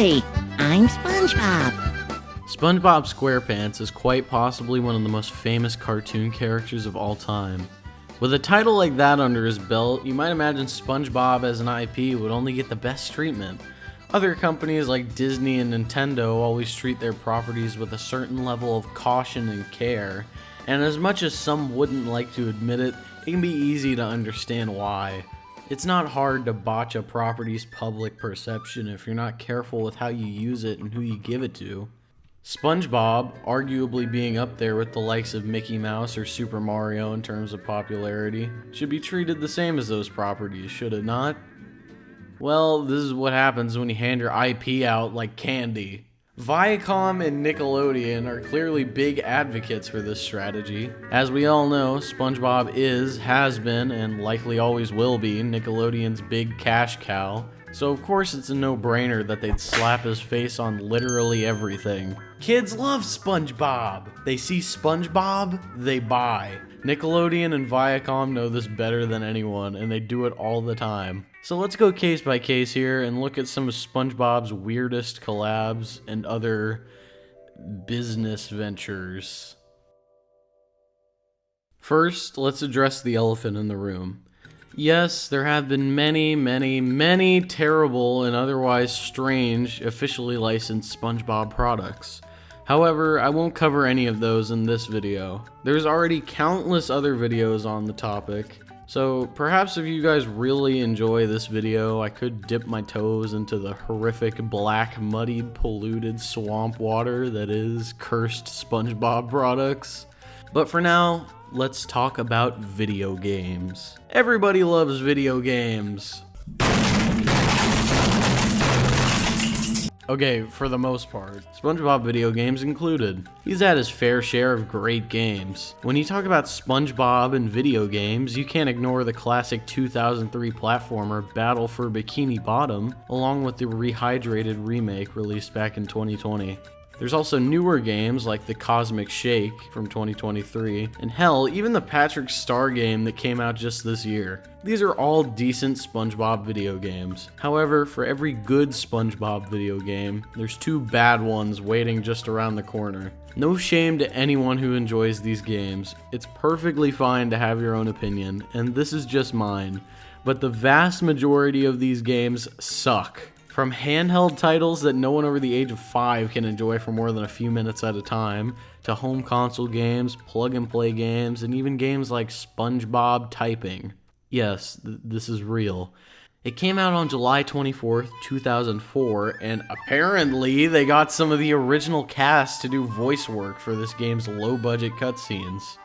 Hi, I'm SpongeBob. SpongeBob SquarePants is quite possibly one of the most famous cartoon characters of all time. With a title like that under his belt, you might imagine SpongeBob as an IP would only get the best treatment. Other companies like Disney and Nintendo always treat their properties with a certain level of caution and care, and as much as some wouldn't like to admit it, it can be easy to understand why. It's not hard to botch a property's public perception if you're not careful with how you use it and who you give it to. SpongeBob, arguably being up there with the likes of Mickey Mouse or Super Mario in terms of popularity, should be treated the same as those properties, should it not? Well, this is what happens when you hand your IP out like candy. Viacom and Nickelodeon are clearly big advocates for this strategy. As we all know, SpongeBob has been, and likely always will be, Nickelodeon's big cash cow. So of course it's a no-brainer that they'd slap his face on literally everything. Kids love SpongeBob! They see SpongeBob, they buy. Nickelodeon and Viacom know this better than anyone, and they do it all the time. So let's go case by case here and look at some of SpongeBob's weirdest collabs and other business ventures. First, let's address the elephant in the room. Yes, there have been many terrible and otherwise strange officially licensed SpongeBob products. However, I won't cover any of those in this video. There's already countless other videos on the topic, so perhaps if you guys really enjoy this video, I could dip my toes into the horrific black, muddied, polluted swamp water that is cursed SpongeBob products. But for now, let's talk about video games. Everybody loves video games. Okay, for the most part. SpongeBob video games included. He's had his fair share of great games. When you talk about SpongeBob and video games, you can't ignore the classic 2003 platformer Battle for Bikini Bottom, along with the rehydrated remake released back in 2020. There's also newer games like the Cosmic Shake from 2023, and hell, even the Patrick Star game that came out just this year. These are all decent SpongeBob video games. However, for every good SpongeBob video game, there's two bad ones waiting just around the corner. No shame to anyone who enjoys these games. It's perfectly fine to have your own opinion, and this is just mine. But the vast majority of these games suck. From handheld titles that no one over the age of 5 can enjoy for more than a few minutes at a time, to home console games, plug-and-play games, and even games like SpongeBob Typing. Yes, this is real. It came out on July 24th, 2004, and apparently they got some of the original cast to do voice work for this game's low-budget cutscenes.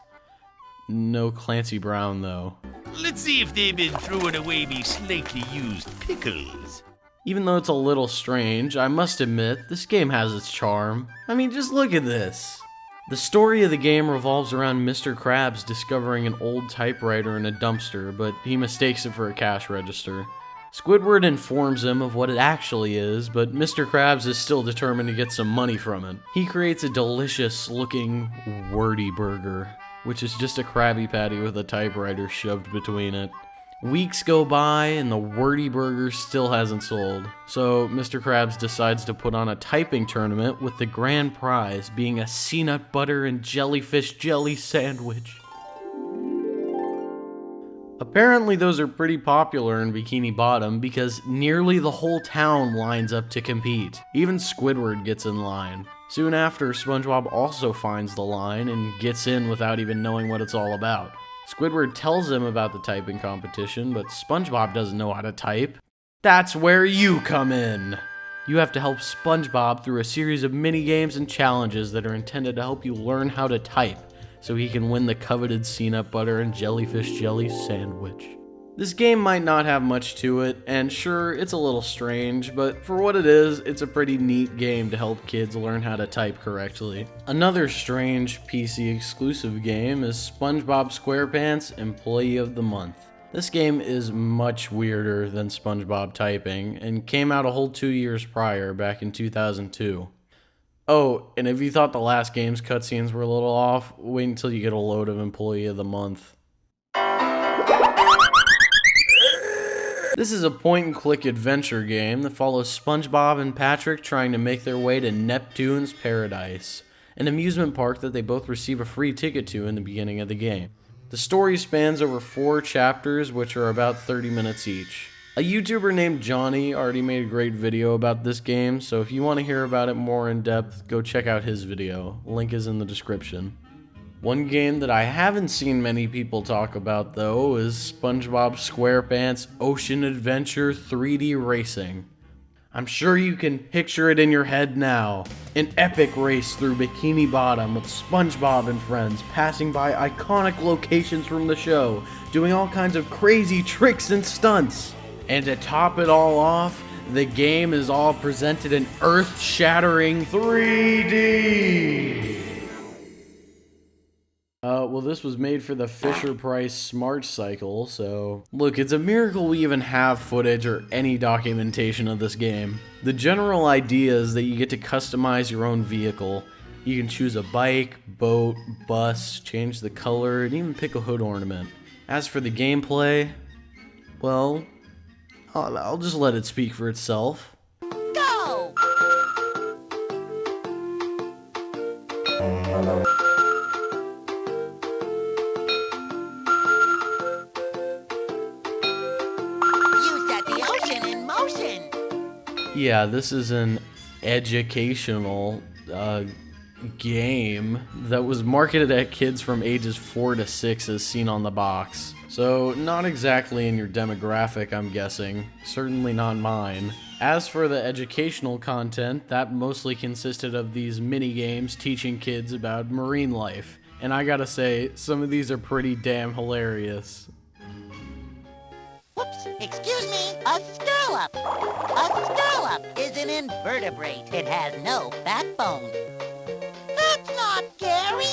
No Clancy Brown, though. Let's see if they've been throwing away me slightly used pickles. Even though it's a little strange, I must admit, this game has its charm. I mean, just look at this. The story of the game revolves around Mr. Krabs discovering an old typewriter in a dumpster, but he mistakes it for a cash register. Squidward informs him of what it actually is, but Mr. Krabs is still determined to get some money from it. He creates a delicious-looking Wordy Burger, which is just a Krabby Patty with a typewriter shoved between it. Weeks go by and the Wordy Burger still hasn't sold, so Mr. Krabs decides to put on a typing tournament with the grand prize being a peanut butter and jellyfish jelly sandwich. Apparently those are pretty popular in Bikini Bottom because nearly the whole town lines up to compete. Even Squidward gets in line. Soon after, SpongeBob also finds the line and gets in without even knowing what it's all about. Squidward tells him about the typing competition, but SpongeBob doesn't know how to type. That's where you come in! You have to help SpongeBob through a series of mini-games and challenges that are intended to help you learn how to type, so he can win the coveted peanut butter and jellyfish jelly sandwich. This game might not have much to it, and sure, it's a little strange, but for what it is, it's a pretty neat game to help kids learn how to type correctly. Another strange PC exclusive game is SpongeBob SquarePants Employee of the Month. This game is much weirder than SpongeBob Typing, and came out a whole 2 years prior, back in 2002. Oh, and if you thought the last game's cutscenes were a little off, wait until you get a load of Employee of the Month. This is a point-and-click adventure game that follows SpongeBob and Patrick trying to make their way to Neptune's Paradise, an amusement park that they both receive a free ticket to in the beginning of the game. The story spans over 4 chapters, which are about 30 minutes each. A YouTuber named Johnny already made a great video about this game, so if you want to hear about it more in depth, go check out his video. Link is in the description. One game that I haven't seen many people talk about, though, is SpongeBob SquarePants Ocean Adventure 3D Racing. I'm sure you can picture it in your head now. An epic race through Bikini Bottom with SpongeBob and friends, passing by iconic locations from the show, doing all kinds of crazy tricks and stunts. And to top it all off, the game is all presented in earth-shattering 3D! Well, this was made for the Fisher-Price Smart Cycle, so... Look, it's a miracle we even have footage or any documentation of this game. The general idea is that you get to customize your own vehicle. You can choose a bike, boat, bus, change the color, and even pick a hood ornament. As for the gameplay, well, I'll just let it speak for itself. Go! Yeah, this is an educational game that was marketed at kids from ages 4 to 6 as seen on the box. So, not exactly in your demographic, I'm guessing. Certainly not mine. As for the educational content, that mostly consisted of these mini-games teaching kids about marine life. And I gotta say, some of these are pretty damn hilarious. Whoops, excuse me, a scallop. A scallop is an invertebrate. It has no backbone. That's not Gary.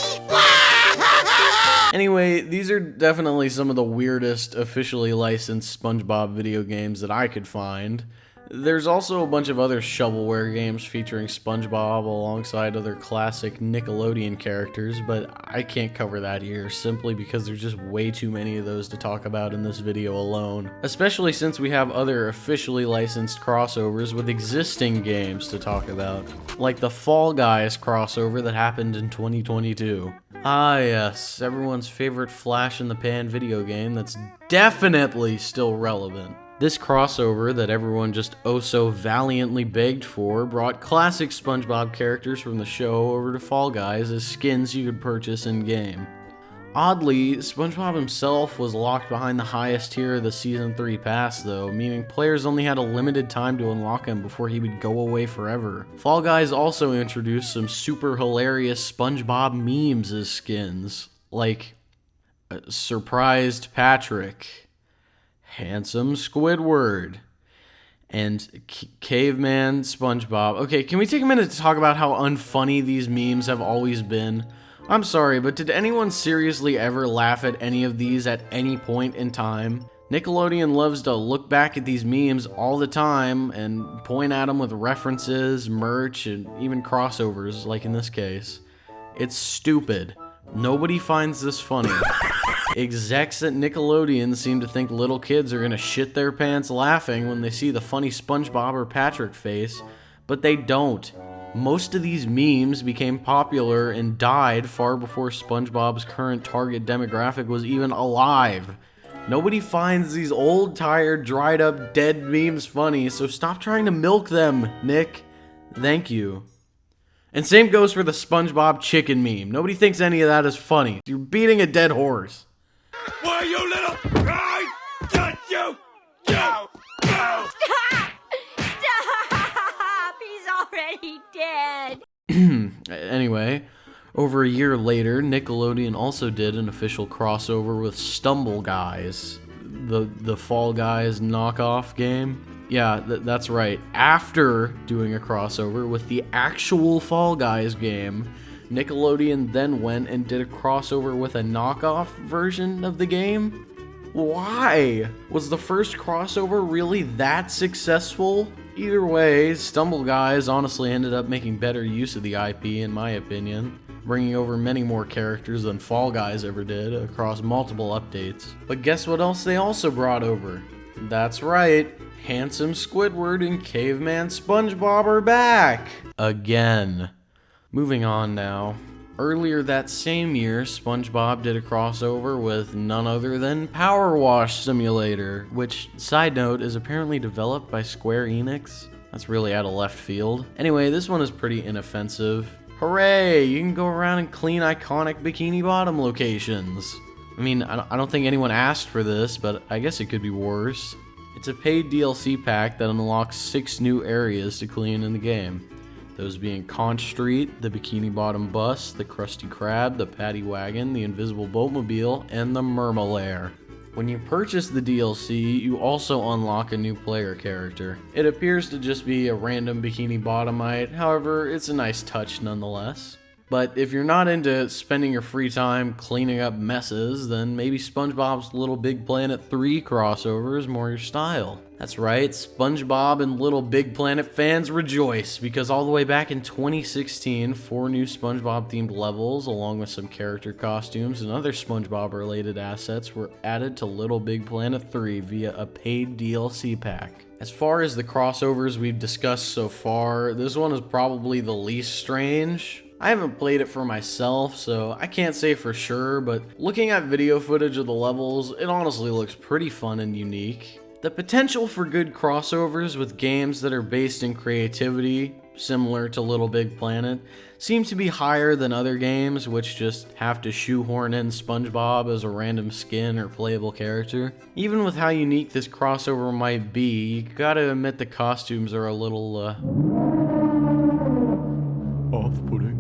Anyway, these are definitely some of the weirdest officially licensed SpongeBob video games that I could find. There's also a bunch of other shovelware games featuring SpongeBob alongside other classic Nickelodeon characters, but I can't cover that here simply because there's just way too many of those to talk about in this video alone. Especially since we have other officially licensed crossovers with existing games to talk about, like the Fall Guys crossover that happened in 2022. Ah yes, everyone's favorite flash-in-the-pan video game that's definitely still relevant. This crossover that everyone just oh so valiantly begged for brought classic SpongeBob characters from the show over to Fall Guys as skins you could purchase in-game. Oddly, SpongeBob himself was locked behind the highest tier of the Season 3 pass though, meaning players only had a limited time to unlock him before he would go away forever. Fall Guys also introduced some super hilarious SpongeBob memes as skins, like Surprised Patrick, Handsome Squidward, and Caveman SpongeBob. Okay, can we take a minute to talk about how unfunny these memes have always been? I'm sorry, but did anyone seriously ever laugh at any of these at any point in time? Nickelodeon loves to look back at these memes all the time and point at them with references, merch, and even crossovers, like in this case. It's stupid. Nobody finds this funny. Execs at Nickelodeon seem to think little kids are gonna shit their pants laughing when they see the funny SpongeBob or Patrick face, but they don't. Most of these memes became popular and died far before SpongeBob's current target demographic was even alive. Nobody finds these old, tired, dried up, dead memes funny, so stop trying to milk them, Nick. Thank you. And same goes for the SpongeBob chicken meme. Nobody thinks any of that is funny. You're beating a dead horse. Why, you little... I got you! Go! Go! Stop! Stop! He's already dead. Anyway, over a year later, Nickelodeon also did an official crossover with Stumble Guys, the Fall Guys knockoff game. Yeah, that's right. After doing a crossover with the actual Fall Guys game, Nickelodeon then went and did a crossover with a knockoff version of the game? Why? Was the first crossover really that successful? Either way, Stumble Guys honestly ended up making better use of the IP in my opinion, bringing over many more characters than Fall Guys ever did across multiple updates. But guess what else they also brought over? That's right, handsome Squidward and caveman SpongeBob are back! Again. Moving on now. Earlier that same year, SpongeBob did a crossover with none other than Power Wash Simulator, which, side note, is apparently developed by Square Enix. That's really out of left field. Anyway, this one is pretty inoffensive. Hooray! You can go around and clean iconic Bikini Bottom locations. I mean, I don't think anyone asked for this, but I guess it could be worse. It's a paid DLC pack that unlocks 6 new areas to clean in the game. Those being Conch Street, the Bikini Bottom Bus, the Krusty Krab, the Paddy Wagon, the Invisible Boatmobile, and the Mermalair. When you purchase the DLC, you also unlock a new player character. It appears to just be a random Bikini Bottomite, however, it's a nice touch nonetheless. But if you're not into spending your free time cleaning up messes, then maybe SpongeBob's Little Big Planet 3 crossover is more your style. That's right, SpongeBob and Little Big Planet fans rejoice, because all the way back in 2016, 4 new SpongeBob-themed levels, along with some character costumes and other SpongeBob-related assets, were added to Little Big Planet 3 via a paid DLC pack. As far as the crossovers we've discussed so far, this one is probably the least strange. I haven't played it for myself, so I can't say for sure, but looking at video footage of the levels, it honestly looks pretty fun and unique. The potential for good crossovers with games that are based in creativity, similar to Little Big Planet, seems to be higher than other games which just have to shoehorn in SpongeBob as a random skin or playable character. Even with how unique this crossover might be, you gotta admit the costumes are a little, off-putting.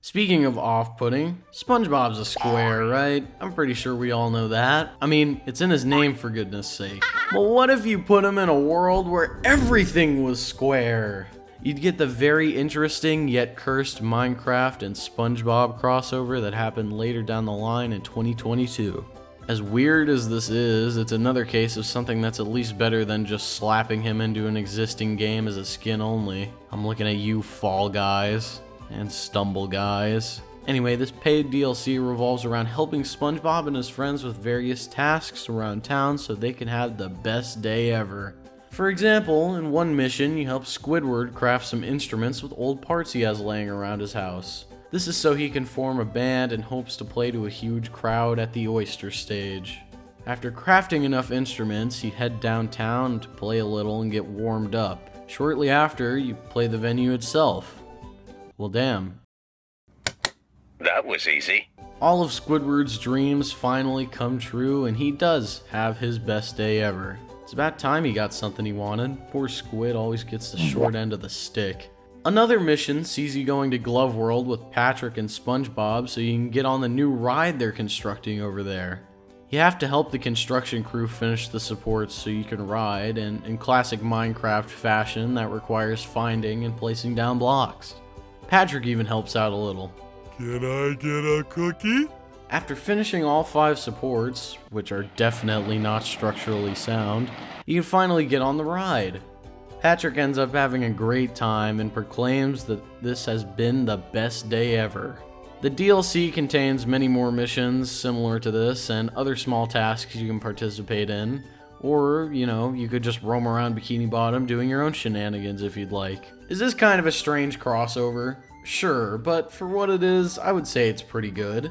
Speaking of off-putting, SpongeBob's a square, right? I'm pretty sure we all know that. I mean, it's in his name for goodness sake. But what if you put him in a world where everything was square? You'd get the very interesting yet cursed Minecraft and SpongeBob crossover that happened later down the line in 2022. As weird as this is, it's another case of something that's at least better than just slapping him into an existing game as a skin only. I'm looking at you, Fall Guys. And Stumble Guys. Anyway, this paid DLC revolves around helping SpongeBob and his friends with various tasks around town so they can have the best day ever. For example, in one mission, you help Squidward craft some instruments with old parts he has laying around his house. This is so he can form a band and hopes to play to a huge crowd at the Oyster stage. After crafting enough instruments, you head downtown to play a little and get warmed up. Shortly after, you play the venue itself. Well, damn. That was easy. All of Squidward's dreams finally come true, and he does have his best day ever. It's about time he got something he wanted. Poor Squid always gets the short end of the stick. Another mission sees you going to Glove World with Patrick and SpongeBob so you can get on the new ride they're constructing over there. You have to help the construction crew finish the supports so you can ride, and in classic Minecraft fashion, that requires finding and placing down blocks. Patrick even helps out a little. Can I get a cookie? After finishing all 5 supports, which are definitely not structurally sound, you can finally get on the ride. Patrick ends up having a great time and proclaims that this has been the best day ever. The DLC contains many more missions similar to this and other small tasks you can participate in, or, you could just roam around Bikini Bottom doing your own shenanigans if you'd like. Is this kind of a strange crossover? Sure, but for what it is, I would say it's pretty good.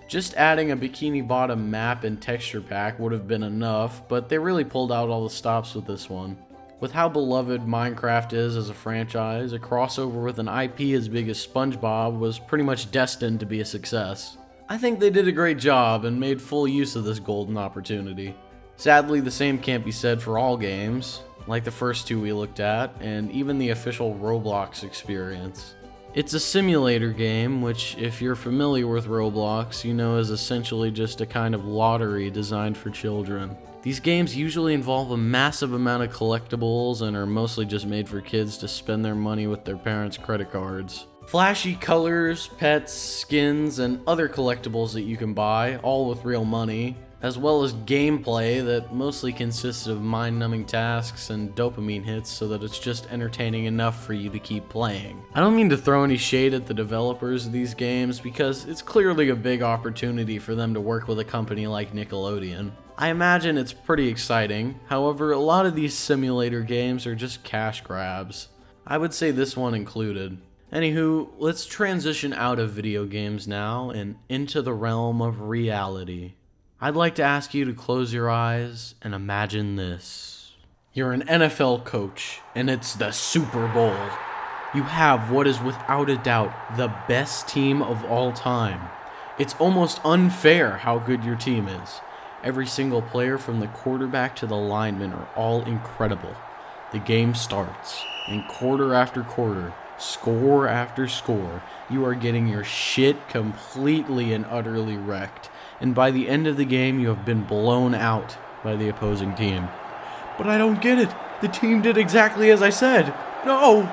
Just adding a Bikini Bottom map and texture pack would have been enough, but they really pulled out all the stops with this one. With how beloved Minecraft is as a franchise, a crossover with an IP as big as SpongeBob was pretty much destined to be a success. I think they did a great job and made full use of this golden opportunity. Sadly, the same can't be said for all games, like the first 2 we looked at, and even the official Roblox experience. It's a simulator game, which, if you're familiar with Roblox, you know is essentially just a kind of lottery designed for children. These games usually involve a massive amount of collectibles and are mostly just made for kids to spend their money with their parents' credit cards. Flashy colors, pets, skins, and other collectibles that you can buy, all with real money, as well as gameplay that mostly consists of mind-numbing tasks and dopamine hits so that it's just entertaining enough for you to keep playing. I don't mean to throw any shade at the developers of these games because it's clearly a big opportunity for them to work with a company like Nickelodeon. I imagine it's pretty exciting. However, a lot of these simulator games are just cash grabs. I would say this one included. Anywho, let's transition out of video games now and into the realm of reality. I'd like to ask you to close your eyes and imagine this. You're an NFL coach, and it's the Super Bowl. You have what is without a doubt the best team of all time. It's almost unfair how good your team is. Every single player from the quarterback to the lineman are all incredible. The game starts, and quarter after quarter, score after score, you are getting your shit completely and utterly wrecked. And by the end of the game, you have been blown out by the opposing team. But I don't get it. The team did exactly as I said. No,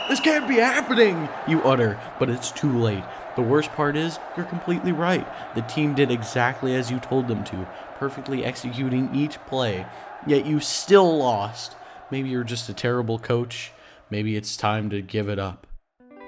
this can't be happening, you utter, but it's too late. The worst part is, you're completely right. The team did exactly as you told them to, perfectly executing each play, yet you still lost. Maybe you're just a terrible coach. Maybe it's time to give it up.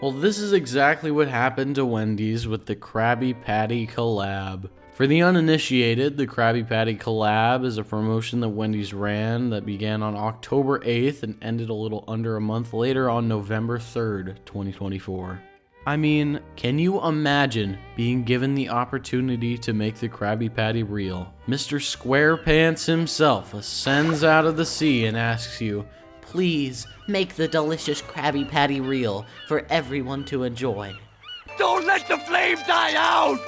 Well, this is exactly what happened to Wendy's with the Krabby Patty Collab. For the uninitiated, the Krabby Patty Collab is a promotion that Wendy's ran that began on October 8th and ended a little under a month later on November 3rd, 2024. I mean, can you imagine being given the opportunity to make the Krabby Patty real? Mr. SquarePants himself ascends out of the sea and asks you, Please make the delicious Krabby Patty real for everyone to enjoy. Don't let the flame die out!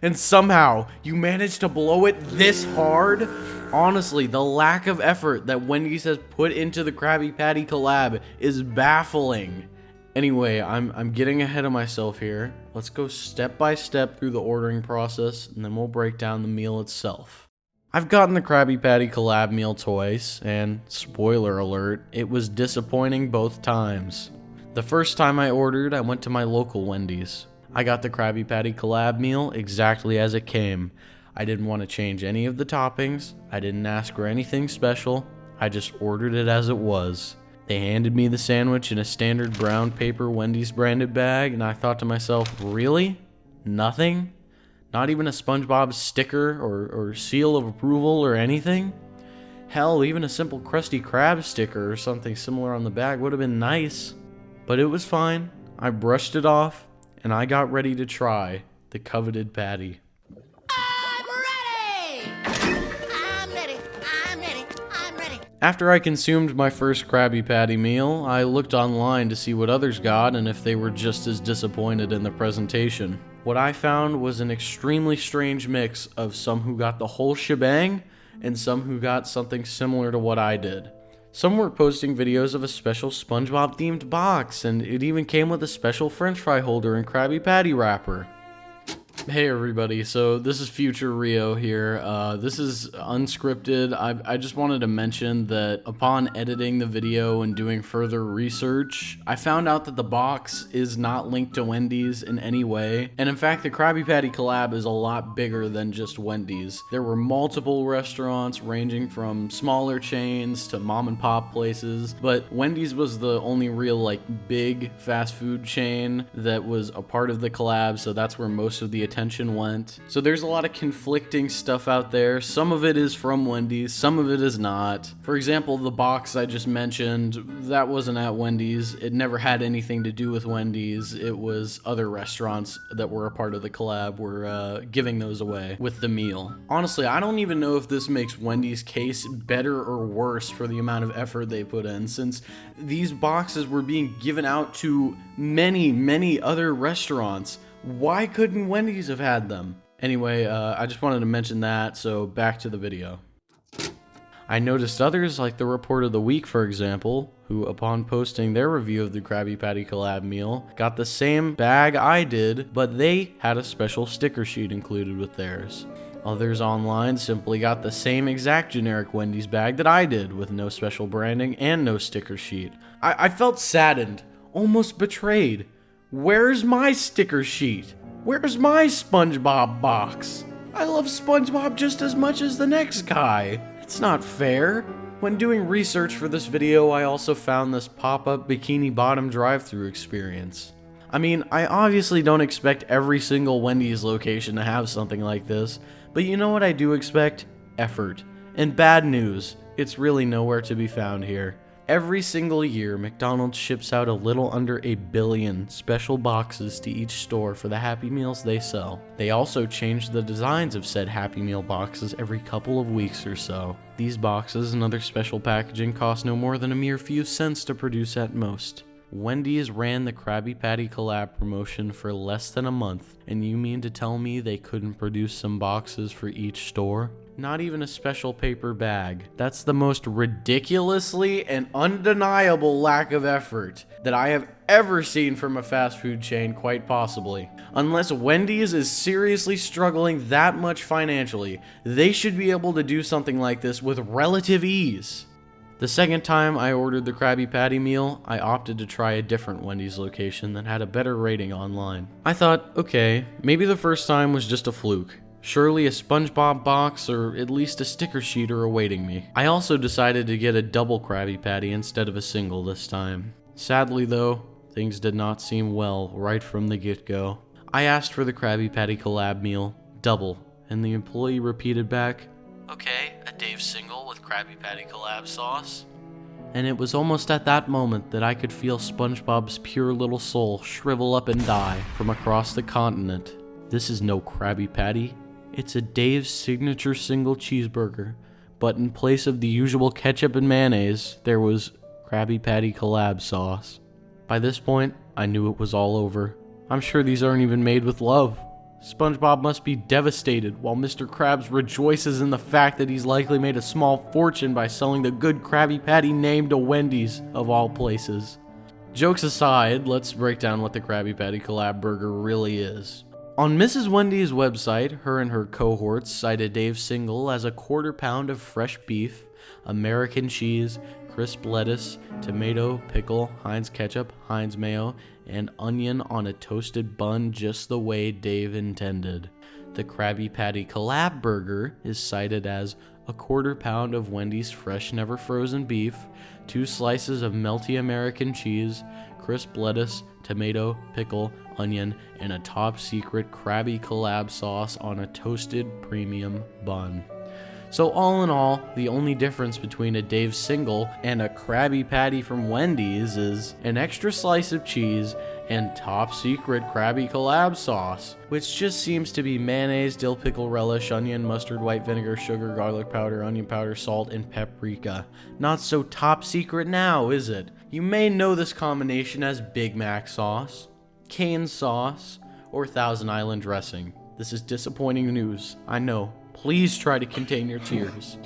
and somehow you manage to blow it this hard? Honestly, the lack of effort that Wendy's has put into the Krabby Patty collab is baffling. Anyway, I'm getting ahead of myself here. Let's go step by step through the ordering process, and then we'll break down the meal itself. I've gotten the Krabby Patty collab meal twice, and spoiler alert, it was disappointing both times. The first time I ordered, I went to my local Wendy's. I got the Krabby Patty collab meal exactly as it came. I didn't want to change any of the toppings. I didn't ask for anything special. I just ordered it as it was. They handed me the sandwich in a standard brown paper Wendy's branded bag, and I thought to myself, really? Nothing? Not even a SpongeBob's sticker or seal of approval or anything? Hell, even a simple Krusty Krab sticker or something similar on the bag would have been nice. But it was fine. I brushed it off, and I got ready to try the coveted patty. After I consumed my first Krabby Patty meal, I looked online to see what others got and if they were just as disappointed in the presentation. What I found was an extremely strange mix of some who got the whole shebang and some who got something similar to what I did. Some were posting videos of a special SpongeBob themed box, and it even came with a special french fry holder and Krabby Patty wrapper. Hey everybody, so this is Future Rio here. This is unscripted. I just wanted to mention that upon editing the video and doing further research, I found out that the box is not linked to Wendy's in any way. And in fact, the Krabby Patty collab is a lot bigger than just Wendy's. There were multiple restaurants ranging from smaller chains to mom and pop places, but Wendy's was the only real big fast food chain that was a part of the collab, so that's where most of the attention went. So there's a lot of conflicting stuff out there. Some of it is from Wendy's, some of it is not. For example, the box I just mentioned, that wasn't at Wendy's. It never had anything to do with Wendy's. It was other restaurants that were a part of the collab were giving those away with the meal. Honestly, I don't even know if this makes Wendy's case better or worse for the amount of effort they put in, since these boxes were being given out to many other restaurants. Why couldn't Wendy's have had them? Anyway, I just wanted to mention that, so back to the video. I noticed others, like the Report of the Week, for example, who upon posting their review of the Krabby Patty collab meal, got the same bag I did, but they had a special sticker sheet included with theirs. Others online simply got the same exact generic Wendy's bag that I did, with no special branding and no sticker sheet. I felt saddened, almost betrayed. Where's my sticker sheet? Where's my SpongeBob box? I love SpongeBob just as much as the next guy. It's not fair. When doing research for this video, I also found this pop-up Bikini Bottom drive-thru experience. I mean, I obviously don't expect every single Wendy's location to have something like this, but you know what I do expect? effort. And bad news, it's really nowhere to be found here. Every single year, McDonald's ships out a little under 1 billion special boxes to each store for the Happy Meals they sell. They also change the designs of said Happy Meal boxes every couple of weeks or so. These boxes and other special packaging cost no more than a mere few cents to produce at most. Wendy's ran the Krabby Patty collab promotion for less than a month, and you mean to tell me they couldn't produce some boxes for each store? Not even a special paper bag. That's the most ridiculously and undeniable lack of effort that I have ever seen from a fast food chain, quite possibly. Unless Wendy's is seriously struggling that much financially, they should be able to do something like this with relative ease. The second time I ordered the Krabby Patty meal, I opted to try a different Wendy's location that had a better rating online. I thought, okay, maybe the first time was just a fluke. Surely a SpongeBob box or at least a sticker sheet are awaiting me. I also decided to get a double Krabby Patty instead of a single this time. Sadly though, things did not seem well right from the get-go. I asked for the Krabby Patty collab meal, double, and the employee repeated back, "Okay, a Dave single with Krabby Patty collab sauce." And it was almost at that moment that I could feel SpongeBob's pure little soul shrivel up and die from across the continent. This is no Krabby Patty. It's a Dave's signature single cheeseburger, but in place of the usual ketchup and mayonnaise, there was Krabby Patty collab sauce. By this point, I knew it was all over. I'm sure these aren't even made with love. SpongeBob must be devastated, while Mr. Krabs rejoices in the fact that he's likely made a small fortune by selling the good Krabby Patty name to Wendy's, of all places. Jokes aside, let's break down what the Krabby Patty collab burger really is. On Mrs. Wendy's website, her and her cohorts cited Dave's single as a 1/4 pound of fresh beef, American cheese, crisp lettuce, tomato, pickle, Heinz ketchup, Heinz mayo, and onion on a toasted bun just the way Dave intended. The Krabby Patty collab burger is cited as a 1/4 pound of Wendy's fresh never frozen beef, 2 slices of melty American cheese, crisp lettuce, tomato, pickle, onion, and a top secret Krabby collab sauce on a toasted premium bun. So all in all, the only difference between a Dave single and a Krabby Patty from Wendy's is an extra slice of cheese and top secret Krabby collab sauce, which just seems to be mayonnaise, dill pickle relish, onion, mustard, white vinegar, sugar, garlic powder, onion powder, salt, and paprika. Not so top secret now, is it? You may know this combination as Big Mac sauce, cane sauce, or Thousand Island dressing. This is disappointing news, I know. Please try to contain your tears.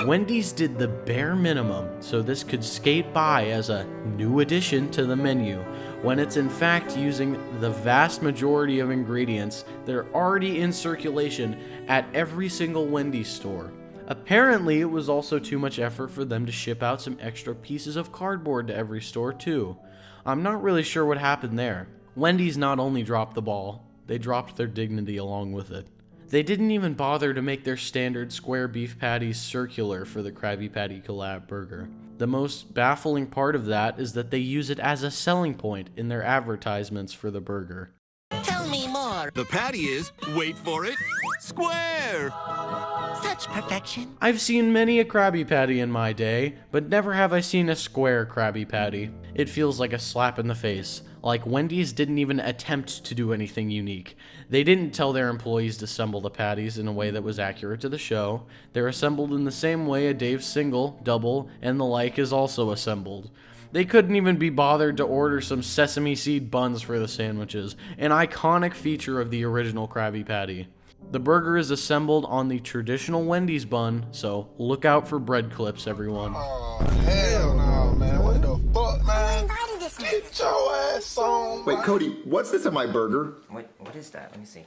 Wendy's did the bare minimum so this could skate by as a new addition to the menu, when it's in fact using the vast majority of ingredients that are already in circulation at every single Wendy's store. Apparently, it was also too much effort for them to ship out some extra pieces of cardboard to every store too. I'm not really sure what happened there. Wendy's not only dropped the ball, they dropped their dignity along with it. They didn't even bother to make their standard square beef patties circular for the Krabby Patty collab burger. The most baffling part of that is that they use it as a selling point in their advertisements for the burger. Tell me more. The patty is, wait for it, square. Such perfection. I've seen many a Krabby Patty in my day, but never have I seen a square Krabby Patty. It feels like a slap in the face. Like Wendy's didn't even attempt to do anything unique. They didn't tell their employees to assemble the patties in a way that was accurate to the show. They're assembled in the same way a Dave single, double, and the like is also assembled. They couldn't even be bothered to order some sesame seed buns for the sandwiches, an iconic feature of the original Krabby Patty. The burger is assembled on the traditional Wendy's bun, so look out for bread clips, everyone. Oh, hell no, man. What the fuck, man? Get your ass on. Wait, Cody, what's this in my burger? What is that? Let me see.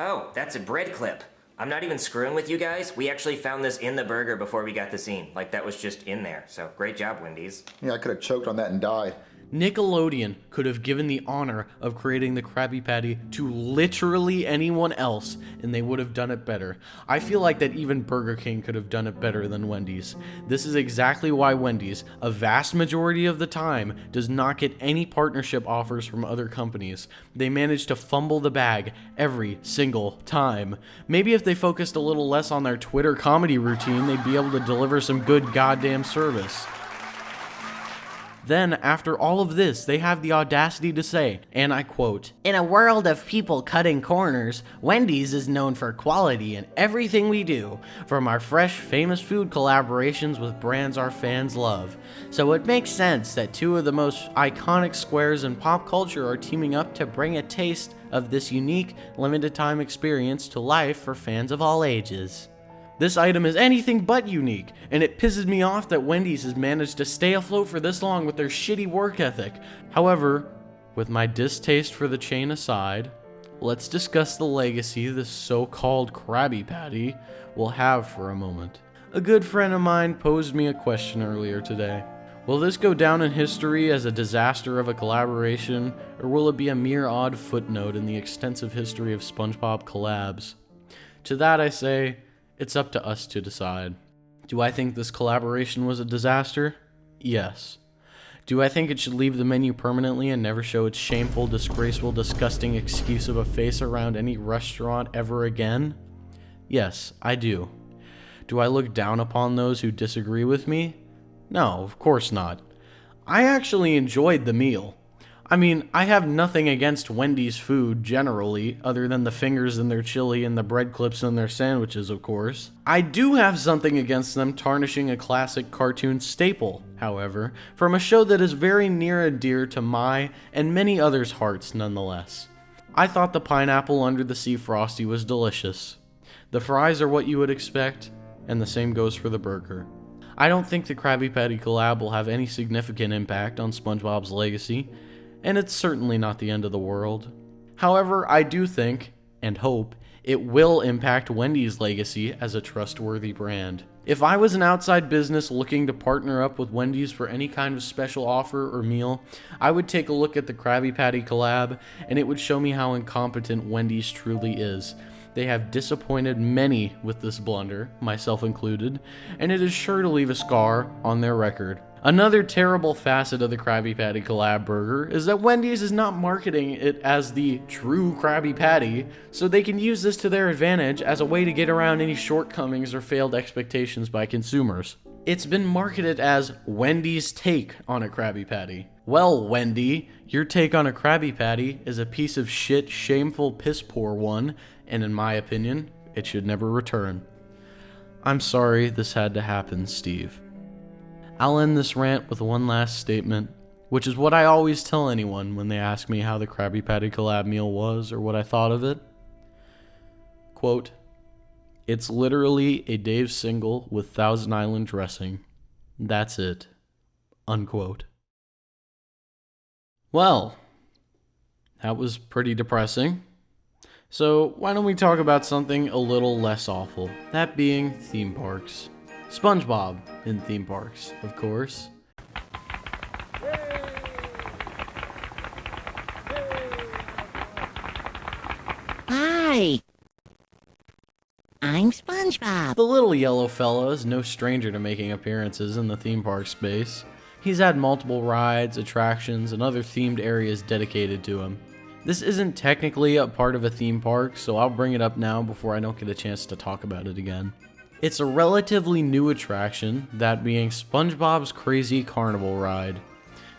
Oh, that's a bread clip. I'm not even screwing with you guys. We actually found this in the burger before we got the scene. Like, that was just in there. So, great job, Wendy's. Yeah, I could have choked on that and died. Nickelodeon could have given the honor of creating the Krabby Patty to literally anyone else, and they would have done it better. I feel like that even Burger King could have done it better than Wendy's. This is exactly why Wendy's, a vast majority of the time, does not get any partnership offers from other companies. They manage to fumble the bag every single time. Maybe if they focused a little less on their Twitter comedy routine, they'd be able to deliver some good goddamn service. Then, after all of this, they have the audacity to say, and I quote, "In a world of people cutting corners, Wendy's is known for quality in everything we do, from our fresh, famous food collaborations with brands our fans love. So it makes sense that two of the most iconic squares in pop culture are teaming up to bring a taste of this unique, limited-time experience to life for fans of all ages." This item is anything but unique, and it pisses me off that Wendy's has managed to stay afloat for this long with their shitty work ethic. However, with my distaste for the chain aside, let's discuss the legacy this so-called Krabby Patty will have for a moment. A good friend of mine posed me a question earlier today. Will this go down in history as a disaster of a collaboration, or will it be a mere odd footnote in the extensive history of SpongeBob Collabs? To that I say, it's up to us to decide. Do I think this collaboration was a disaster? Yes. Do I think it should leave the menu permanently and never show its shameful, disgraceful, disgusting excuse of a face around any restaurant ever again? Yes, I do. Do I look down upon those who disagree with me? No, of course not. I actually enjoyed the meal. I mean, I have nothing against Wendy's food generally, other than the fingers in their chili and the bread clips in their sandwiches, of course. I do have something against them tarnishing a classic cartoon staple, however, from a show that is very near and dear to my and many others' hearts nonetheless. I thought the pineapple under the sea Frosty was delicious. The fries are what you would expect, and the same goes for the burger. I don't think the Krabby Patty collab will have any significant impact on SpongeBob's legacy, and it's certainly not the end of the world. However, I do think, and hope, it will impact Wendy's legacy as a trustworthy brand. If I was an outside business looking to partner up with Wendy's for any kind of special offer or meal, I would take a look at the Krabby Patty collab, and it would show me how incompetent Wendy's truly is. They have disappointed many with this blunder, myself included, and it is sure to leave a scar on their record. Another terrible facet of the Krabby Patty collab burger is that Wendy's is not marketing it as the true Krabby Patty, so they can use this to their advantage as a way to get around any shortcomings or failed expectations by consumers. It's been marketed as Wendy's take on a Krabby Patty. Well, Wendy, your take on a Krabby Patty is a piece of shit, shameful, piss-poor one, and in my opinion, it should never return. I'm sorry this had to happen, Steve. I'll end this rant with one last statement, which is what I always tell anyone when they ask me how the Krabby Patty collab meal was or what I thought of it. Quote, "It's literally a Dave single with Thousand Island dressing. That's it." Unquote. Well, that was pretty depressing. So why don't we talk about something a little less awful, that being theme parks. SpongeBob in theme parks, of course. Hi, I'm SpongeBob. The little yellow fella is no stranger to making appearances in the theme park space. He's had multiple rides, attractions, and other themed areas dedicated to him. This isn't technically a part of a theme park, so I'll bring it up now before I don't get a chance to talk about it again. It's a relatively new attraction, that being SpongeBob's Crazy Carnival Ride.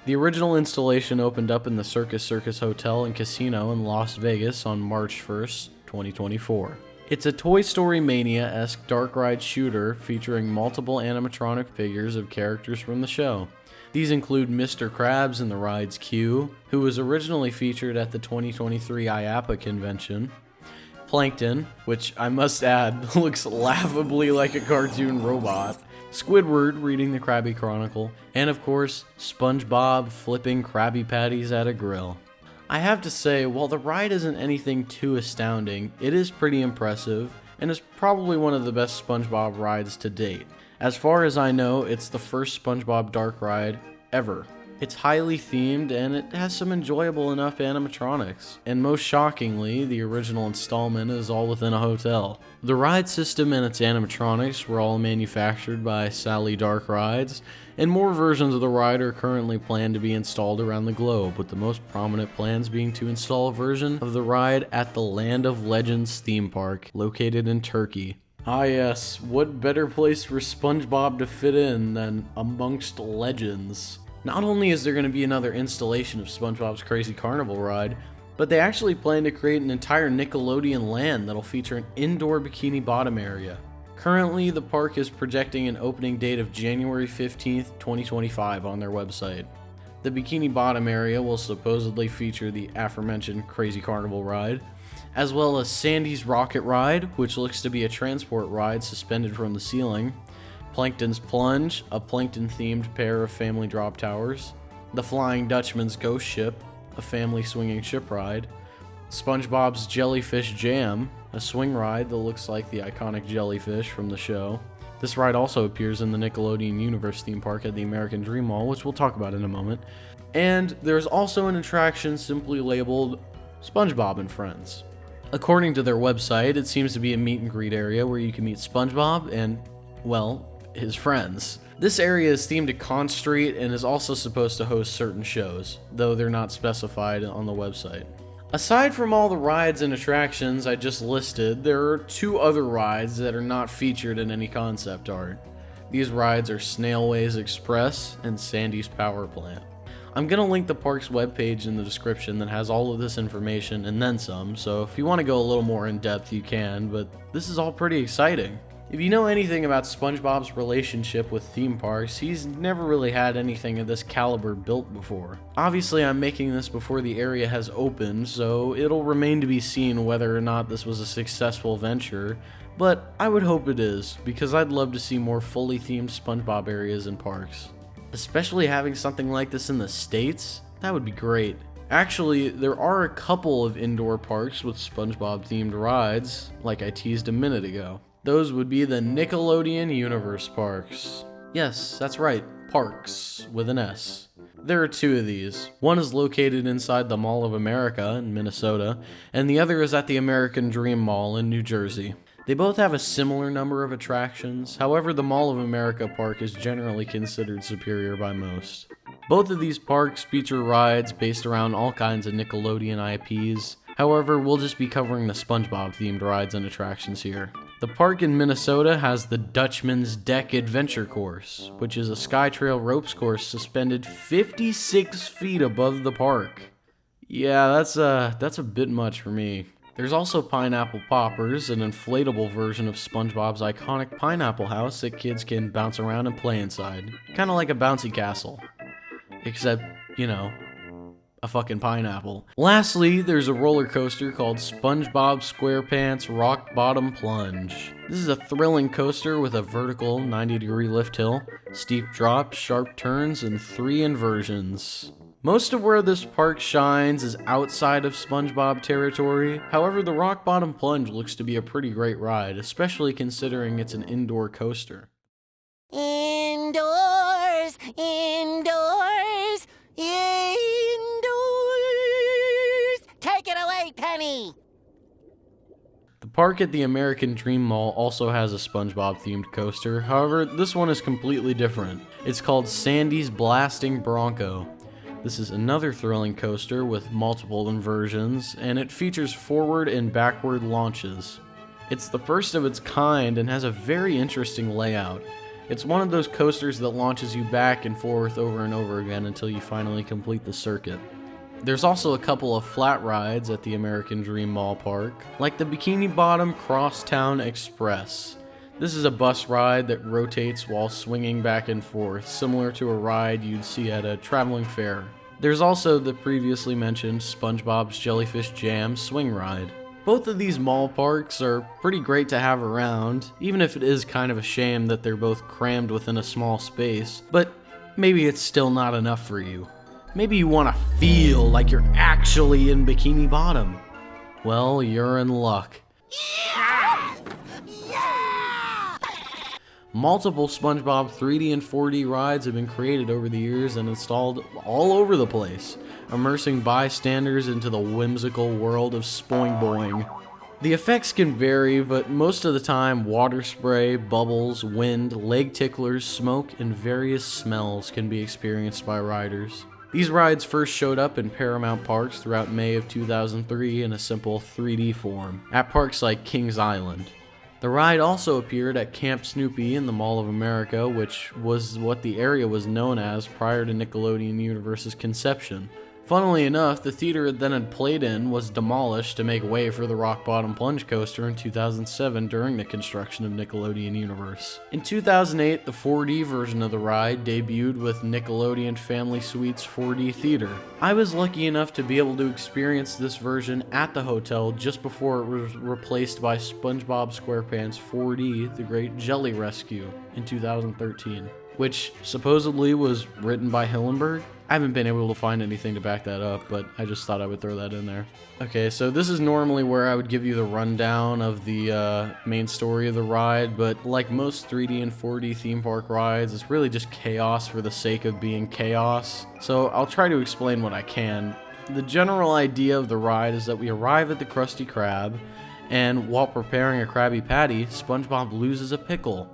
The original installation opened up in the Circus Hotel and Casino in Las Vegas on March 1st, 2024. It's a Toy Story Mania-esque dark ride shooter featuring multiple animatronic figures of characters from the show. These include Mr. Krabs in the ride's queue, who was originally featured at the 2023 IAAPA convention, Plankton, which I must add looks laughably like a cartoon robot, Squidward reading the Krabby Chronicle, and of course, SpongeBob flipping Krabby Patties at a grill. I have to say, while the ride isn't anything too astounding, it is pretty impressive, and is probably one of the best SpongeBob rides to date. As far as I know, it's the first SpongeBob dark ride ever. It's highly themed and it has some enjoyable enough animatronics. And most shockingly, the original installment is all within a hotel. The ride system and its animatronics were all manufactured by Sally Dark Rides, and more versions of the ride are currently planned to be installed around the globe, with the most prominent plans being to install a version of the ride at the Land of Legends theme park, located in Turkey. Ah yes, what better place for SpongeBob to fit in than amongst legends? Not only is there going to be another installation of SpongeBob's Crazy Carnival ride, but they actually plan to create an entire Nickelodeon land that'll feature an indoor Bikini Bottom area. Currently, the park is projecting an opening date of January 15th, 2025 on their website. The Bikini Bottom area will supposedly feature the aforementioned Crazy Carnival ride, as well as Sandy's Rocket Ride, which looks to be a transport ride suspended from the ceiling, Plankton's Plunge, a plankton-themed pair of family drop towers, the Flying Dutchman's Ghost Ship, a family swinging ship ride, SpongeBob's Jellyfish Jam, a swing ride that looks like the iconic jellyfish from the show. This ride also appears in the Nickelodeon Universe theme park at the American Dream Mall, which we'll talk about in a moment. And there's also an attraction simply labeled SpongeBob and Friends. According to their website, it seems to be a meet and greet area where you can meet SpongeBob and, well, his friends. This area is themed to Con Street and is also supposed to host certain shows, though they're not specified on the website. Aside from all the rides and attractions I just listed, there are two other rides that are not featured in any concept art. These rides are Snailways Express and Sandy's Power Plant. I'm going to link the park's webpage in the description that has all of this information and then some, so if you want to go a little more in depth you can, but this is all pretty exciting. If you know anything about SpongeBob's relationship with theme parks, he's never really had anything of this caliber built before. Obviously, I'm making this before the area has opened, so it'll remain to be seen whether or not this was a successful venture, but I would hope it is, because I'd love to see more fully themed SpongeBob areas in parks. Especially having something like this in the States, that would be great. Actually, there are a couple of indoor parks with SpongeBob themed rides, like I teased a minute ago. Those would be the Nickelodeon Universe parks. Yes, that's right, parks, with an S. There are two of these. One is located inside the Mall of America in Minnesota, and the other is at the American Dream Mall in New Jersey. They both have a similar number of attractions, however the Mall of America park is generally considered superior by most. Both of these parks feature rides based around all kinds of Nickelodeon IPs, however we'll just be covering the SpongeBob themed rides and attractions here. The park in Minnesota has the Dutchman's Deck Adventure Course, which is a SkyTrail ropes course suspended 56 feet above the park. Yeah, that's a bit much for me. There's also Pineapple Poppers, an inflatable version of SpongeBob's iconic pineapple house that kids can bounce around and play inside. Kinda like a bouncy castle. Except, you know, a fucking pineapple. Lastly, there's a roller coaster called SpongeBob SquarePants Rock Bottom Plunge. This is a thrilling coaster with a vertical 90-degree lift hill, steep drops, sharp turns, and 3 inversions. Most of where this park shines is outside of SpongeBob territory, however the Rock Bottom Plunge looks to be a pretty great ride, especially considering it's an indoor coaster. Indoors, indoors, indoors. Take it away, Penny. The park at the American Dream Mall also has a SpongeBob themed coaster, however this one is completely different. It's called Sandy's Blasting Bronco. This is another thrilling coaster with multiple inversions, and it features forward and backward launches. It's the first of its kind and has a very interesting layout. It's one of those coasters that launches you back and forth over and over again until you finally complete the circuit. There's also a couple of flat rides at the American Dream Mall Park, like the Bikini Bottom Crosstown Express. This is a bus ride that rotates while swinging back and forth, similar to a ride you'd see at a traveling fair. There's also the previously mentioned SpongeBob's Jellyfish Jam swing ride. Both of these mall parks are pretty great to have around, even if it is kind of a shame that they're both crammed within a small space, but maybe it's still not enough for you. Maybe you want to feel like you're actually in Bikini Bottom. Well, you're in luck. Multiple SpongeBob 3D and 4D rides have been created over the years and installed all over the place, immersing bystanders into the whimsical world of Spoing Boing. The effects can vary, but most of the time, water spray, bubbles, wind, leg ticklers, smoke, and various smells can be experienced by riders. These rides first showed up in Paramount parks throughout May of 2003 in a simple 3D form, at parks like Kings Island. The ride also appeared at Camp Snoopy in the Mall of America, which was what the area was known as prior to Nickelodeon Universe's conception. Funnily enough, the theater it then had played in was demolished to make way for the Rock Bottom Plunge Coaster in 2007 during the construction of Nickelodeon Universe. In 2008, the 4D version of the ride debuted with Nickelodeon Family Suites 4D Theater. I was lucky enough to be able to experience this version at the hotel just before it was replaced by SpongeBob SquarePants 4D The Great Jelly Rescue in 2013, which supposedly was written by Hillenburg. I haven't been able to find anything to back that up, but I just thought I would throw that in there. Okay, so this is normally where I would give you the rundown of the main story of the ride, but like most 3D and 4D theme park rides, it's really just chaos for the sake of being chaos. So I'll try to explain what I can. The general idea of the ride is that we arrive at the Krusty Krab, and while preparing a Krabby Patty, SpongeBob loses a pickle.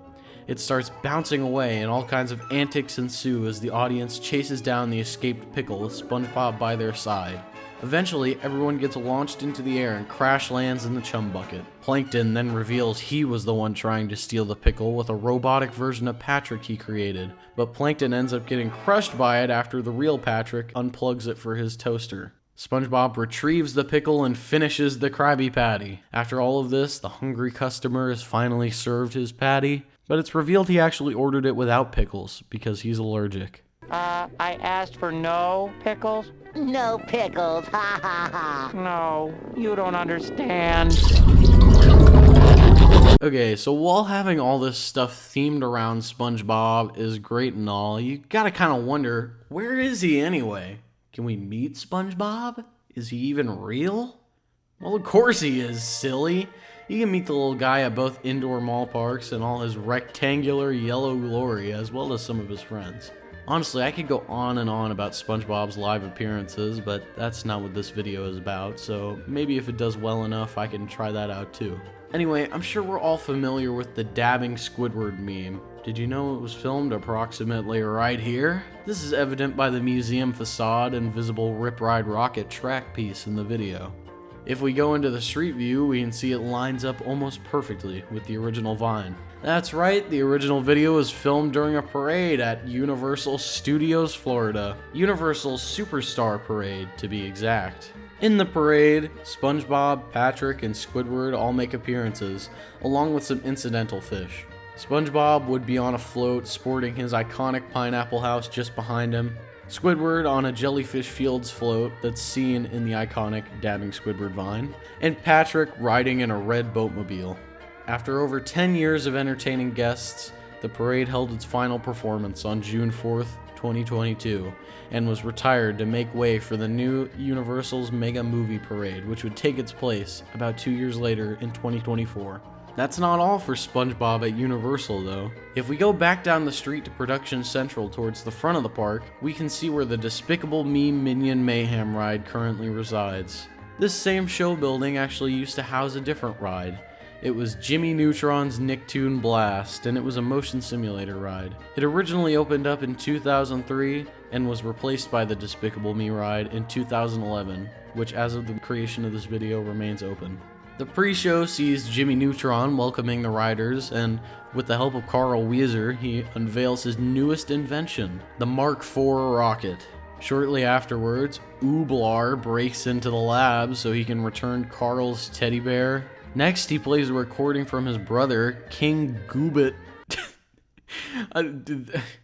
It starts bouncing away and all kinds of antics ensue as the audience chases down the escaped pickle with SpongeBob by their side. Eventually, everyone gets launched into the air and crash lands in the chum bucket. Plankton then reveals he was the one trying to steal the pickle with a robotic version of Patrick he created, but Plankton ends up getting crushed by it after the real Patrick unplugs it for his toaster. SpongeBob retrieves the pickle and finishes the Krabby Patty. After all of this, the hungry customer is finally served his patty, but it's revealed he actually ordered it without pickles because he's allergic. I asked for no pickles? No pickles, ha ha ha. No, you don't understand. Okay, so while having all this stuff themed around SpongeBob is great and all, you gotta kind of wonder, where is he anyway? Can we meet SpongeBob? Is he even real? Well, of course he is, silly. You can meet the little guy at both indoor mall parks and all his rectangular yellow glory, as well as some of his friends. Honestly, I could go on and on about SpongeBob's live appearances, but that's not what this video is about, so maybe if it does well enough, I can try that out too. Anyway, I'm sure we're all familiar with the dabbing Squidward meme. Did you know it was filmed approximately right here? This is evident by the museum facade and visible Rip Ride Rocket track piece in the video. If we go into the street view, we can see it lines up almost perfectly with the original Vine. That's right, the original video was filmed during a parade at Universal Studios, Florida. Universal's Superstar Parade, to be exact. In the parade, SpongeBob, Patrick, and Squidward all make appearances, along with some incidental fish. SpongeBob would be on a float, sporting his iconic pineapple house just behind him. Squidward on a Jellyfish Fields float that's seen in the iconic Dabbing Squidward Vine, and Patrick riding in a red boatmobile. After over 10 years of entertaining guests, the parade held its final performance on June 4th, 2022, and was retired to make way for the new Universal's Mega Movie Parade, which would take its place about 2 years later in 2024. That's not all for SpongeBob at Universal, though. If we go back down the street to Production Central towards the front of the park, we can see where the Despicable Me Minion Mayhem ride currently resides. This same show building actually used to house a different ride. It was Jimmy Neutron's Nicktoon Blast, and it was a motion simulator ride. It originally opened up in 2003 and was replaced by the Despicable Me ride in 2011, which as of the creation of this video remains open. The pre-show sees Jimmy Neutron welcoming the riders, and with the help of Carl Weezer, he unveils his newest invention, the Mark IV rocket. Shortly afterwards, Ooblar breaks into the lab so he can return Carl's teddy bear. Next, he plays a recording from his brother, King Goobit.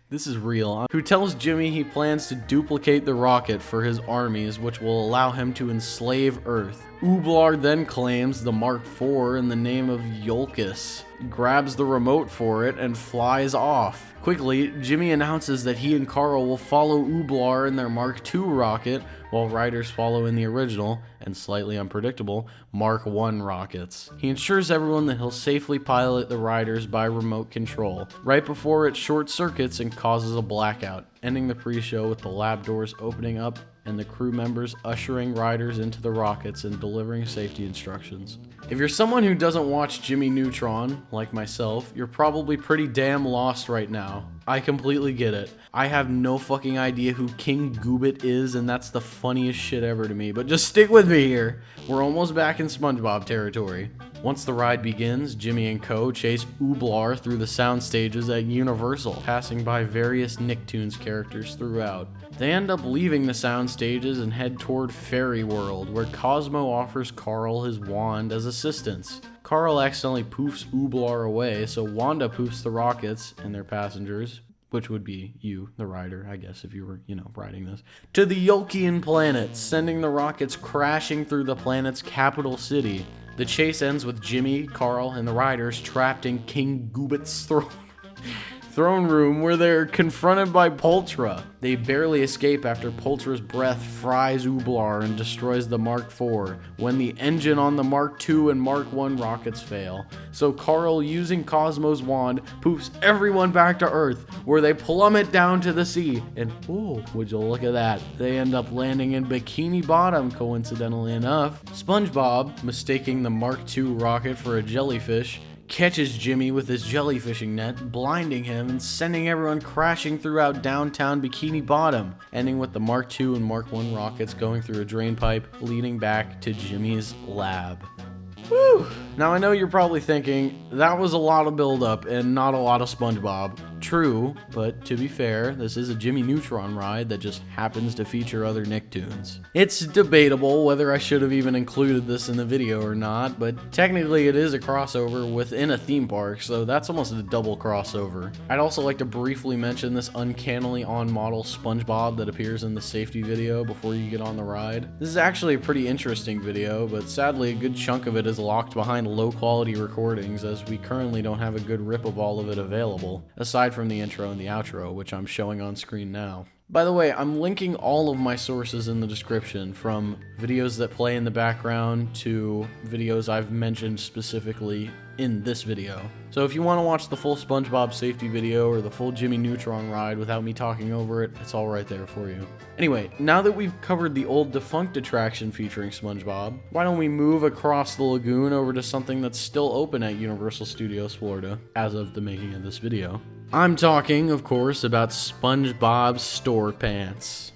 This is real. Who tells Jimmy he plans to duplicate the rocket for his armies, which will allow him to enslave Earth. Ooblar then claims the Mark IV in the name of Yulkus, grabs the remote for it, and flies off. Quickly, Jimmy announces that he and Carl will follow Ooblar in their Mark II rocket, while riders follow in the original, and slightly unpredictable, Mark I rockets. He ensures everyone that he'll safely pilot the riders by remote control, right before it short circuits and causes a blackout, ending the pre-show with the lab doors opening up and the crew members ushering riders into the rockets and delivering safety instructions. If you're someone who doesn't watch Jimmy Neutron, like myself, you're probably pretty damn lost right now. I completely get it. I have no fucking idea who King Goobit is, and that's the funniest shit ever to me, but just stick with me here. We're almost back in SpongeBob territory. Once the ride begins, Jimmy and Co. chase Ooblar through the sound stages at Universal, passing by various Nicktoons characters throughout. They end up leaving the sound stages and head toward Fairy World, where Cosmo offers Carl his wand as assistance. Carl accidentally poofs Ooblar away, so Wanda poofs the rockets and their passengers, which would be you, the rider, I guess, if you were, riding this, to the Yolkian planet, sending the rockets crashing through the planet's capital city. The chase ends with Jimmy, Carl, and the riders trapped in King Goobit's throne room, where they're confronted by Poltra. They barely escape after Poltra's breath fries Ooblar and destroys the Mark IV, when the engine on the Mark II and Mark I rockets fail. So Carl, using Cosmo's wand, poofs everyone back to Earth, where they plummet down to the sea, and oh, would you look at that, they end up landing in Bikini Bottom, coincidentally enough. SpongeBob, mistaking the Mark II rocket for a jellyfish, catches Jimmy with his jellyfishing net, blinding him and sending everyone crashing throughout downtown Bikini Bottom, ending with the Mark II and Mark I rockets going through a drain pipe, leading back to Jimmy's lab. Whew! Now I know you're probably thinking, that was a lot of build-up and not a lot of SpongeBob. True, but to be fair, this is a Jimmy Neutron ride that just happens to feature other Nicktoons. It's debatable whether I should have even included this in the video or not, but technically it is a crossover within a theme park, so that's almost a double crossover. I'd also like to briefly mention this uncannily on-model SpongeBob that appears in the safety video before you get on the ride. This is actually a pretty interesting video, but sadly a good chunk of it is locked behind low-quality recordings, as we currently don't have a good rip of all of it available, aside from the intro and the outro, which I'm showing on screen now. By the way, I'm linking all of my sources in the description, from videos that play in the background to videos I've mentioned specifically in this video. So if you want to watch the full SpongeBob safety video or the full Jimmy Neutron ride without me talking over it, it's all right there for you. Anyway, now that we've covered the old defunct attraction featuring SpongeBob, why don't we move across the lagoon over to something that's still open at Universal Studios Florida as of the making of this video. I'm talking, of course, about SpongeBob's SquarePants.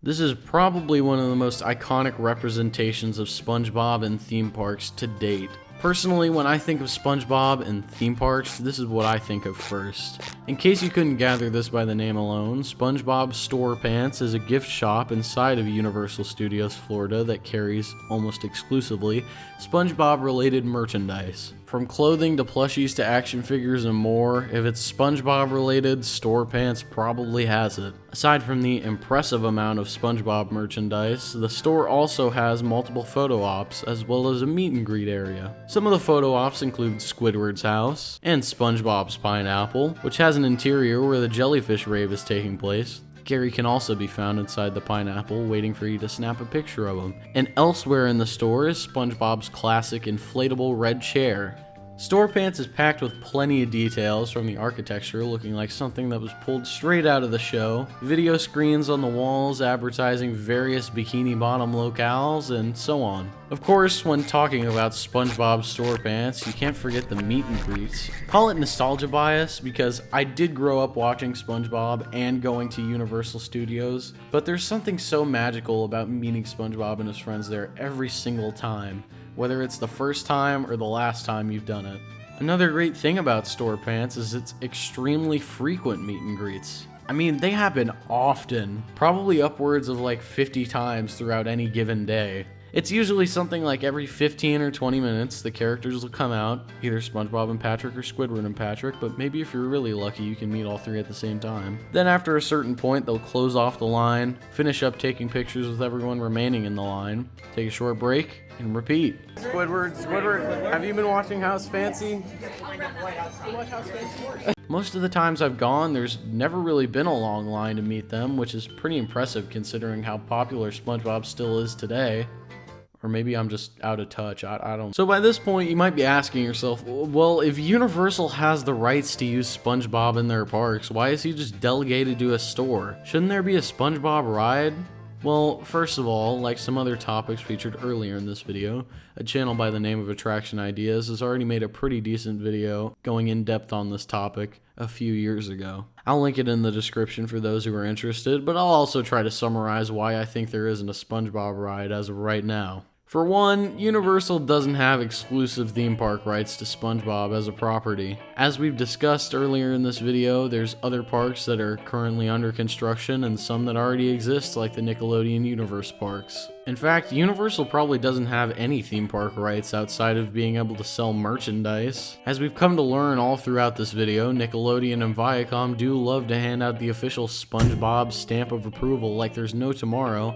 This is probably one of the most iconic representations of SpongeBob in theme parks to date. Personally, when I think of SpongeBob and theme parks, this is what I think of first. In case you couldn't gather this by the name alone, SpongeBob's SquarePants is a gift shop inside of Universal Studios Florida that carries, almost exclusively, SpongeBob-related merchandise. From clothing to plushies to action figures and more, if it's SpongeBob related, SquarePants probably has it. Aside from the impressive amount of SpongeBob merchandise, the store also has multiple photo ops as well as a meet and greet area. Some of the photo ops include Squidward's house and SpongeBob's pineapple, which has an interior where the Jellyfish rave is taking place. Gary can also be found inside the pineapple waiting for you to snap a picture of him. And elsewhere in the store is SpongeBob's classic inflatable red chair. SquarePants is packed with plenty of details, from the architecture looking like something that was pulled straight out of the show, video screens on the walls advertising various Bikini Bottom locales, and so on. Of course, when talking about SpongeBob's SquarePants, you can't forget the meet and greets. Call it nostalgia bias, because I did grow up watching SpongeBob and going to Universal Studios, but there's something so magical about meeting SpongeBob and his friends there every single time, whether it's the first time or the last time you've done it. Another great thing about SquarePants is its extremely frequent meet and greets. I mean, they happen often, probably upwards of like 50 times throughout any given day. It's usually something like every 15 or 20 minutes the characters will come out, either SpongeBob and Patrick or Squidward and Patrick, but maybe if you're really lucky you can meet all three at the same time. Then after a certain point they'll close off the line, finish up taking pictures with everyone remaining in the line, take a short break, and repeat. Squidward, have you been watching House Fancy? Most of the times I've gone, there's never really been a long line to meet them, which is pretty impressive considering how popular SpongeBob still is today. Or maybe I'm just out of touch, I don't. So by this point, you might be asking yourself, well, if Universal has the rights to use SpongeBob in their parks, why is he just delegated to a store? Shouldn't there be a SpongeBob ride? Well, first of all, like some other topics featured earlier in this video, a channel by the name of Attraction Ideas has already made a pretty decent video going in depth on this topic a few years ago. I'll link it in the description for those who are interested, but I'll also try to summarize why I think there isn't a SpongeBob ride as of right now. For one, Universal doesn't have exclusive theme park rights to SpongeBob as a property. As we've discussed earlier in this video, there's other parks that are currently under construction and some that already exist, like the Nickelodeon Universe parks. In fact, Universal probably doesn't have any theme park rights outside of being able to sell merchandise. As we've come to learn all throughout this video, Nickelodeon and Viacom do love to hand out the official SpongeBob stamp of approval like there's no tomorrow,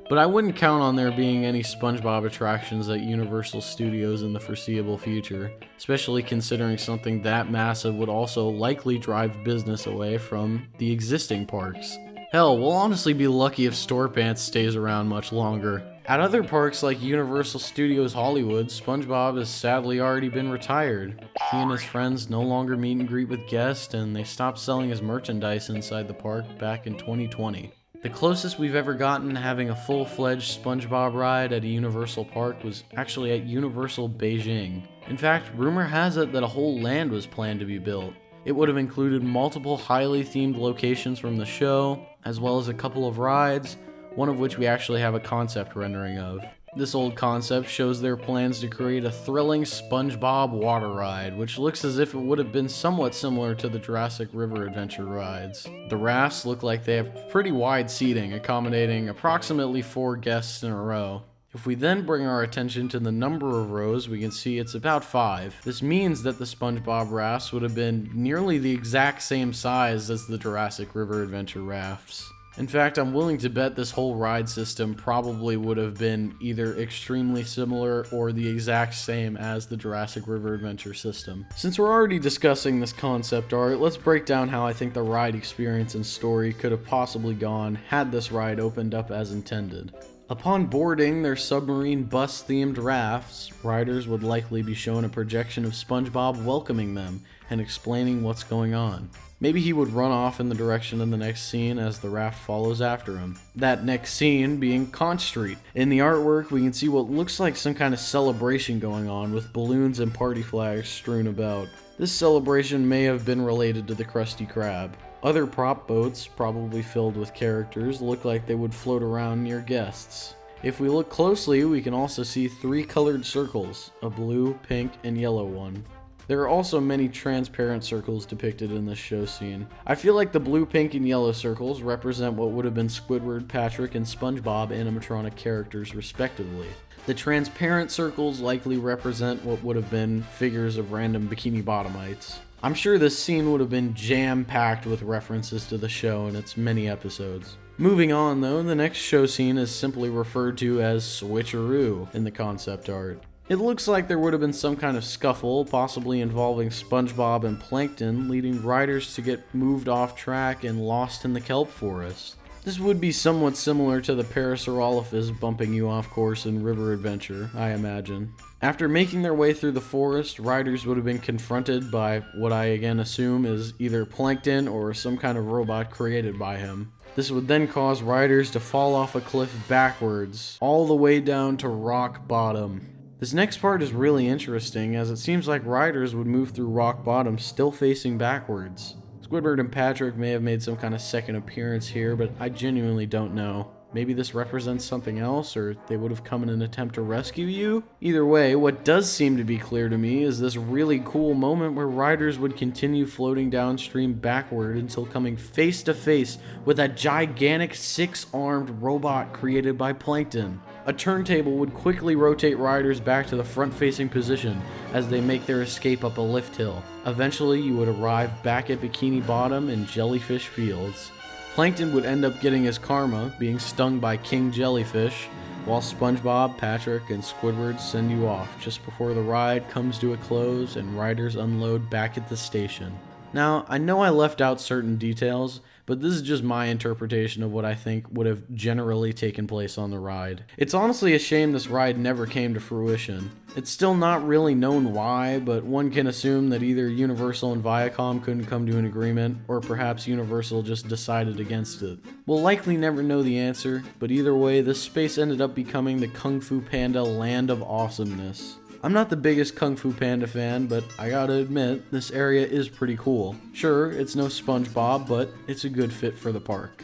but I wouldn't count on there being any SpongeBob attractions at Universal Studios in the foreseeable future, especially considering something that massive would also likely drive business away from the existing parks. Hell, we'll honestly be lucky if StorePants stays around much longer. At other parks like Universal Studios Hollywood, SpongeBob has sadly already been retired. He and his friends no longer meet and greet with guests, and they stopped selling his merchandise inside the park back in 2020. The closest we've ever gotten to having a full-fledged SpongeBob ride at a Universal park was actually at Universal Beijing. In fact, rumor has it that a whole land was planned to be built. It would have included multiple highly themed locations from the show, as well as a couple of rides, one of which we actually have a concept rendering of. This old concept shows their plans to create a thrilling SpongeBob water ride, which looks as if it would have been somewhat similar to the Jurassic River Adventure rides. The rafts look like they have pretty wide seating, accommodating approximately 4 guests in a row. If we then bring our attention to the number of rows, we can see it's about 5. This means that the SpongeBob rafts would have been nearly the exact same size as the Jurassic River Adventure rafts. In fact, I'm willing to bet this whole ride system probably would have been either extremely similar or the exact same as the Jurassic River Adventure system. Since we're already discussing this concept art, let's break down how I think the ride experience and story could have possibly gone had this ride opened up as intended. Upon boarding their submarine bus-themed rafts, riders would likely be shown a projection of SpongeBob welcoming them and explaining what's going on. Maybe he would run off in the direction of the next scene as the raft follows after him. That next scene being Conch Street. In the artwork, we can see what looks like some kind of celebration going on with balloons and party flags strewn about. This celebration may have been related to the Krusty Krab. Other prop boats, probably filled with characters, look like they would float around near guests. If we look closely, we can also see 3 colored circles, a blue, pink, and yellow one. There are also many transparent circles depicted in this show scene. I feel like the blue, pink, and yellow circles represent what would have been Squidward, Patrick, and SpongeBob animatronic characters respectively. The transparent circles likely represent what would have been figures of random Bikini Bottomites. I'm sure this scene would have been jam-packed with references to the show and its many episodes. Moving on though, the next show scene is simply referred to as Switcheroo in the concept art. It looks like there would have been some kind of scuffle, possibly involving SpongeBob and Plankton, leading riders to get moved off track and lost in the kelp forest. This would be somewhat similar to the Parasaurolophus bumping you off course in River Adventure, I imagine. After making their way through the forest, riders would have been confronted by what I again assume is either Plankton or some kind of robot created by him. This would then cause riders to fall off a cliff backwards, all the way down to rock bottom. This next part is really interesting, as it seems like riders would move through rock bottom still facing backwards. Squidward and Patrick may have made some kind of second appearance here, but I genuinely don't know. Maybe this represents something else, or they would have come in an attempt to rescue you? Either way, what does seem to be clear to me is this really cool moment where riders would continue floating downstream backward until coming face to face with a gigantic 6-armed robot created by Plankton. A turntable would quickly rotate riders back to the front-facing position as they make their escape up a lift hill. Eventually, you would arrive back at Bikini Bottom and Jellyfish Fields. Plankton would end up getting his karma, being stung by King Jellyfish, while SpongeBob, Patrick, and Squidward send you off just before the ride comes to a close and riders unload back at the station. Now, I know I left out certain details, but this is just my interpretation of what I think would have generally taken place on the ride. It's honestly a shame this ride never came to fruition. It's still not really known why, but one can assume that either Universal and Viacom couldn't come to an agreement, or perhaps Universal just decided against it. We'll likely never know the answer, but either way, this space ended up becoming the Kung Fu Panda Land of Awesomeness. I'm not the biggest Kung Fu Panda fan, but I gotta admit, this area is pretty cool. Sure, it's no SpongeBob, but it's a good fit for the park.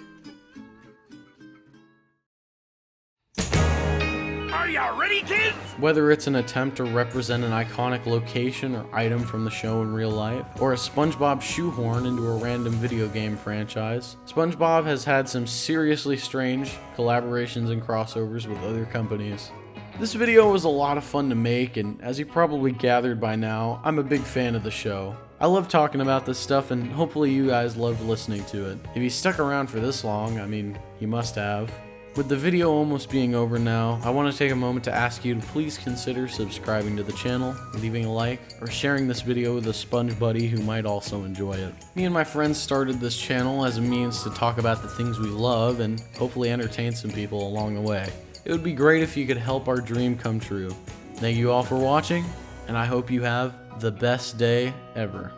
Are you ready, kids? Whether it's an attempt to represent an iconic location or item from the show in real life, or a SpongeBob shoehorn into a random video game franchise, SpongeBob has had some seriously strange collaborations and crossovers with other companies. This video was a lot of fun to make, and as you probably gathered by now, I'm a big fan of the show. I love talking about this stuff, and hopefully you guys loved listening to it. If you stuck around for this long, I mean, you must have. With the video almost being over now, I want to take a moment to ask you to please consider subscribing to the channel, leaving a like, or sharing this video with a sponge buddy who might also enjoy it. Me and my friends started this channel as a means to talk about the things we love and hopefully entertain some people along the way. It would be great if you could help our dream come true. Thank you all for watching, and I hope you have the best day ever.